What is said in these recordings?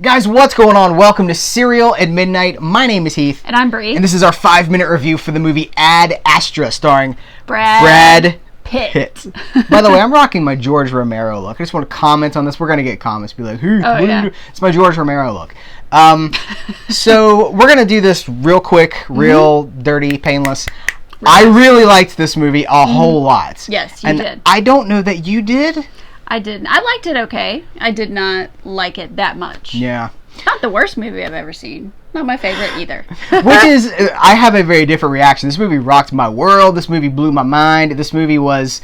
Guys, what's going on? Welcome to Serial at Midnight. My name is Heath. And I'm Bree. And this is our 5-minute review for the movie Ad Astra, starring Brad Pitt. By the way, I'm rocking my George Romero look. I just want to comment on this. We're going to get comments. Be like, Heath, what are you doing? It's my George Romero look. So we're going to do this real quick, real dirty, painless. Right. I really liked this movie a whole lot. Yes, you did. I don't know that you did. I didn't. I liked it okay. I did not like it that much. Yeah. Not the worst movie I've ever seen. Not my favorite either. Which is, I have a very different reaction. This movie rocked my world. This movie blew my mind. This movie was,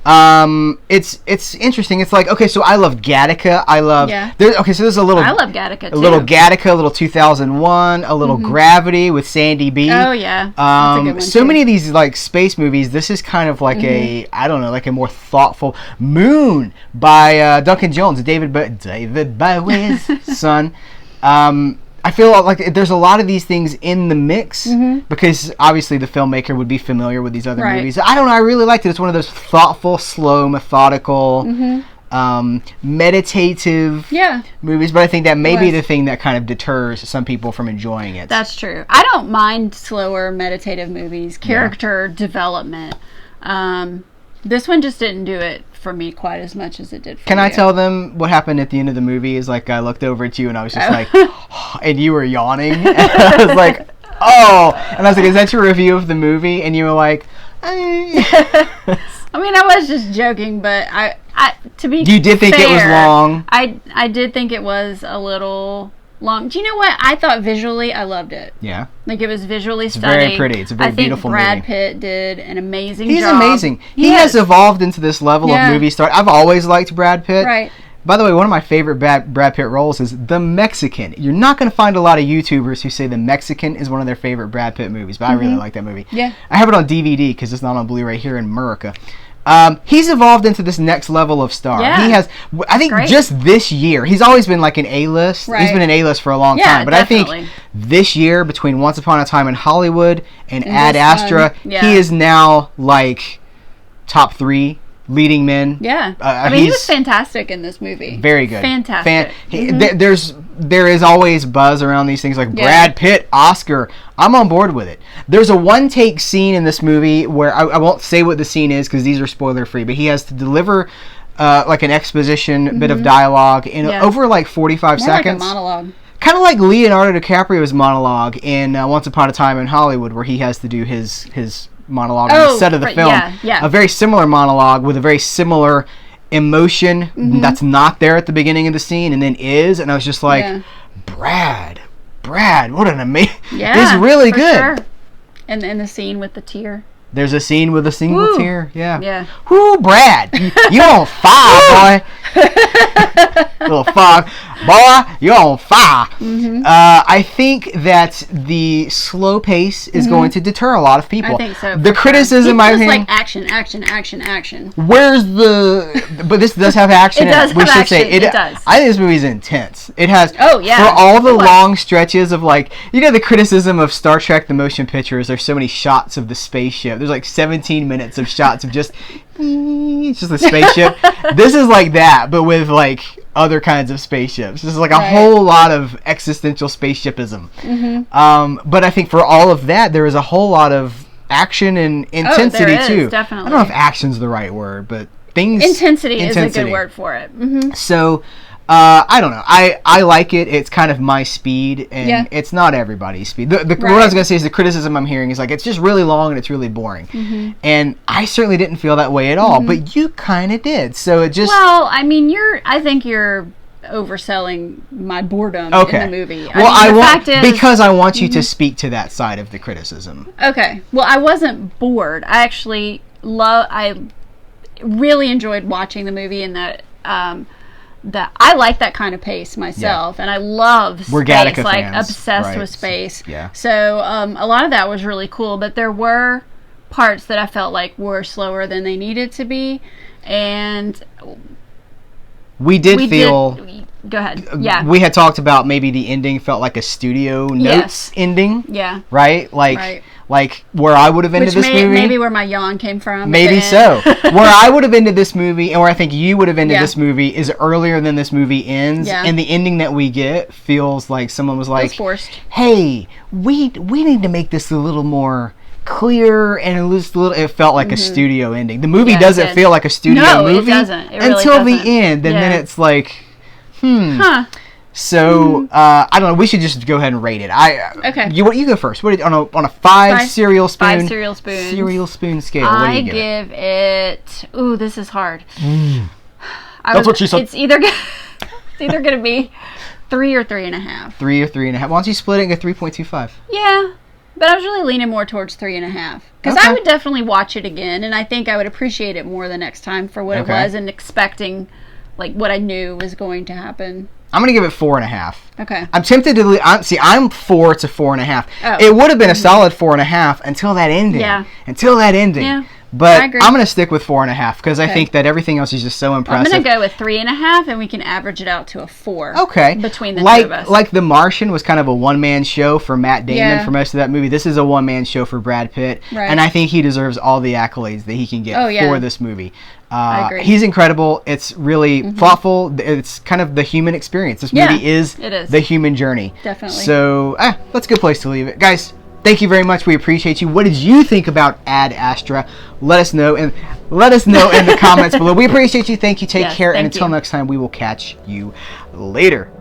it's interesting. It's like, okay, so I love Gattaca. I love, okay, so there's a little. I love Gattaca too. A little Gattaca, a little 2001, a little Gravity with Sandy B. Oh yeah. That's a good one so too. many of these like space movies, this is kind of like a, I don't know, like a more thoughtful. Moon by Duncan Jones, David Bowie's son. I feel like there's a lot of these things in the mix because obviously the filmmaker would be familiar with these other movies. I don't know. I really liked it. It's one of those thoughtful, slow, methodical, meditative movies. But I think that may be the thing that kind of deters some people from enjoying it. That's true. I don't mind slower, meditative movies. Character development. This one just didn't do it for me quite as much as it did for Can I tell them what happened at the end of the movie? Is like I looked over at you and I was just like, and you were yawning. And I was like, oh. And I was like, is that your review of the movie? And you were like, I mean, I was just joking, but I to be You did think it was long? I did think it was a little long. Do you know what? I thought visually I loved it. Yeah. Like it was visually stunning. Very pretty. It's a very beautiful movie. I think Brad Pitt did an amazing job. He's amazing. He has evolved into this level of movie star. I've always liked Brad Pitt. Right. By the way, one of my favorite Brad Pitt roles is The Mexican. You're not going to find a lot of YouTubers who say The Mexican is one of their favorite Brad Pitt movies, but I really like that movie. Yeah. I have it on DVD because it's not on Blu-ray here in America. He's evolved into this next level of star. Yeah. He has, I think, just this year. He's always been like an A-list. Right. He's been an A-list for a long time. But definitely. I think this year, between Once Upon a Time in Hollywood and Ad Astra, he is now like top 3 leading men. Yeah. I mean, he was fantastic in this movie. Very good. Fantastic. There is always buzz around these things like Brad Pitt, Oscar. I'm on board with it. There's a one-take scene in this movie where I won't say what the scene is because these are spoiler-free, but he has to deliver like an exposition bit of dialogue in over like 45 seconds. Like a monologue. Kind of like Leonardo DiCaprio's monologue in Once Upon a Time in Hollywood, where he has to do his monologue on the set of the film. A very similar monologue with a very similar emotion that's not there at the beginning of the scene and then is. And I was just like, Brad, what an amazing... He's really good. Sure. And the scene with the tear. There's a scene with a single tear. Yeah. Whoo, Brad, you on fire, boy. Little fog. Boy, you're on fire. I think that the slow pace is going to deter a lot of people. I think so. The criticism I'm hearing... like action. Where's the... But this does have action in it. Does have action. It does. I think this movie's intense. It has... Oh, yeah. For all the long stretches of like... You know the criticism of Star Trek the motion picture is there's so many shots of the spaceship. There's like 17 minutes of shots of just... It's just a spaceship. This is like that, but with like other kinds of spaceships. This is like a whole lot of existential spaceshipism. But I think for all of that, there is a whole lot of action and intensity too. Definitely. I don't know if action's the right word, but things. Intensity is a good word for it. So. I don't know. I like it. It's kind of my speed, and it's not everybody's speed. What I was going to say is the criticism I'm hearing is like it's just really long and it's really boring. And I certainly didn't feel that way at all, but you kind of did. So it just... Well, I mean, I think you're overselling my boردom in the movie. Because I want you to speak to that side of the criticism. Okay. Well, I wasn't bored. I actually I really enjoyed watching the movie, and that I like that kind of pace myself, and I love space. We're Gattaca like fans. Obsessed with space. Yeah. So a lot of that was really cool, but there were parts that I felt like were slower than they needed to be, and we did feel Go ahead. Yeah. We had talked about maybe the ending felt like a studio notes ending. Yeah. Right? Like where I would have ended this movie. Maybe where my yawn came from. Maybe so. Where I would have ended this movie and where I think you would have ended this movie is earlier than this movie ends. Yeah. And the ending that we get feels like someone was like, forced. Hey, we need to make this a little more clear, and it felt like a studio ending. The movie doesn't feel like a studio movie. It doesn't. It really until doesn't. the end, and then it's like, So I don't know. We should just go ahead and rate it. Okay. You go first. What on a five cereal spoon? 5 cereal spoons. Cereal spoon scale. What do you give give it? Ooh, this is hard. That's what she said. It's either going to be 3 or 3.5. 3 or 3.5. Why don't you split it and get 3.25? Yeah. But I was really leaning more towards 3.5 because I would definitely watch it again, and I think I would appreciate it more the next time for what it was and expecting like what I knew was going to happen. I'm gonna give it 4.5. Okay. I'm tempted to I'm 4 to 4.5. Oh. It would have been a solid 4.5 until that ending. Yeah. Until that ending. Yeah. But I agree. I'm gonna stick with 4.5 because I think that everything else is just so impressive. I'm gonna go with 3.5, and we can average it out to a 4. Okay. Between the two of us. Like The Martian was kind of a one-man show for Matt Damon for most of that movie. This is a one-man show for Brad Pitt, and I think he deserves all the accolades that he can get for this movie. I agree. He's incredible. It's really thoughtful. It's kind of the human experience. This movie is the human journey. Definitely. So that's a good place to leave it, guys. Thank you very much. We appreciate you. What did you think about Ad Astra? Let us know in the comments below. We appreciate you. Thank you. Take care. And until next time, we will catch you later.